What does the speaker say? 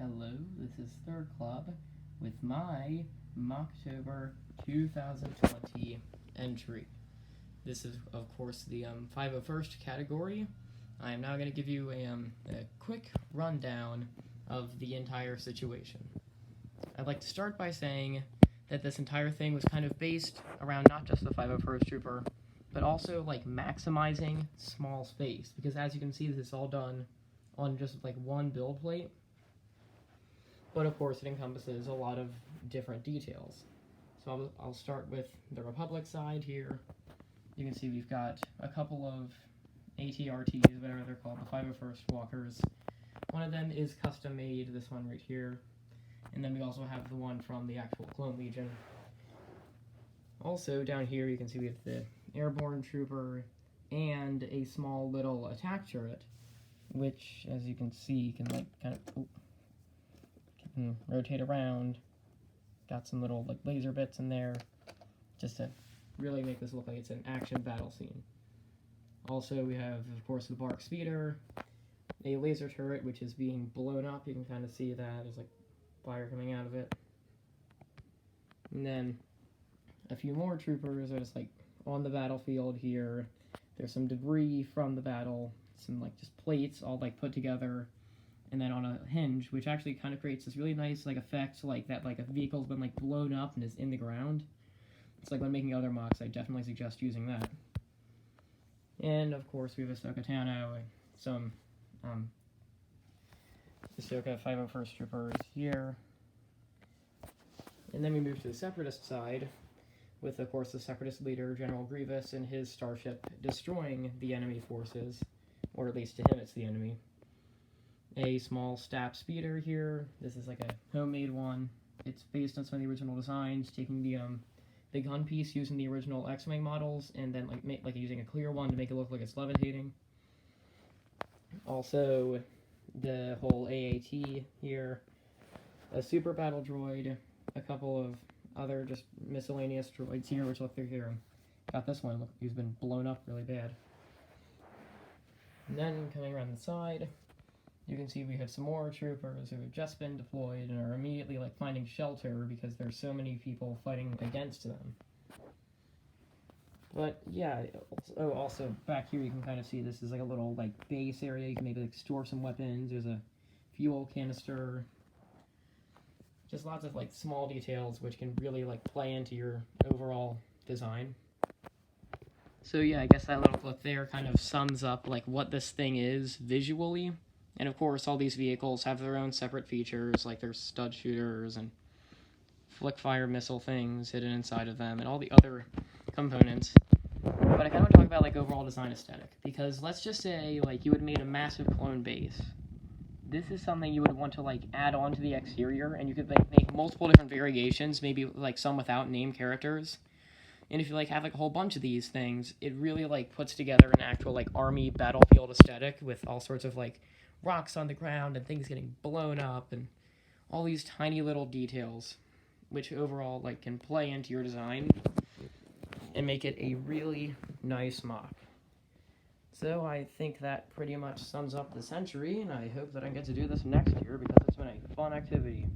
Hello, this is Third Club with my Mocktober 2020 entry. This is, of course, the 501st category. I am now going to give you a quick rundown of the entire situation. I'd like to start by saying that this entire thing was kind of based around not just the 501st Trooper, but also like maximizing small space, because as you can see, this is all done on just like one build plate. But of course, it encompasses a lot of different details. So I'll start with the Republic side here. You can see we've got a couple of ATRTs, whatever they're called, the 501st Walkers. One of them is custom made, this one right here. And then we also have the one from the actual Clone Legion. Also, down here you can see we have the Airborne Trooper and a small little attack turret, which, as you can see, can like kind of can rotate around. Got some little like laser bits in there, just to really make this look like it's an action battle scene. Also, we have, of course, the Bark Speeder, a laser turret which is being blown up. You can kind of see that there's like fire coming out of it. And then a few more troopers are just like on the battlefield here. There's some debris from the battle, some like just plates all like put together, and then on a hinge, which actually kind of creates this really nice like effect, like that like a vehicle's been like blown up and is in the ground. It's like when making other mocks, I definitely suggest using that. And of course we have Ahsoka Tano, some Ahsoka 501st Troopers here. And then we move to the Separatist side, with, of course, the Separatist leader, General Grievous, and his starship destroying the enemy forces, or at least to him it's the enemy. A small Stap Speeder here. This is like a homemade one. It's based on some of the original designs, taking the gun piece using the original X-Wing models, and then like using a clear one to make it look like it's levitating. Also, the whole AAT here, a super battle droid, a couple of other just miscellaneous droids here, which look through here. Got this one, look, he's been blown up really bad. And then coming around the side, you can see we have some more troopers who have just been deployed and are immediately like finding shelter because there's so many people fighting against them. But yeah, also back here you can kind of see this is like a little like base area. You can maybe like store some weapons. There's a fuel canister. Just lots of like small details which can really like play into your overall design. So yeah, I guess that little clip there kind of sums up like what this thing is visually. And of course, all these vehicles have their own separate features, like there's stud shooters and flick fire missile things hidden inside of them, and all the other components. But I kind of want to talk about like overall design aesthetic, because let's just say like you had made a massive clone base. This is something you would want to like add on to the exterior, and you could like make multiple different variations, maybe like some without named characters. And if you like have like a whole bunch of these things, it really like puts together an actual like army battlefield aesthetic with all sorts of like rocks on the ground and things getting blown up and all these tiny little details, which overall like can play into your design and make it a really nice mock. So I think that pretty much sums up the century, and I hope that I get to do this next year because it's been a fun activity.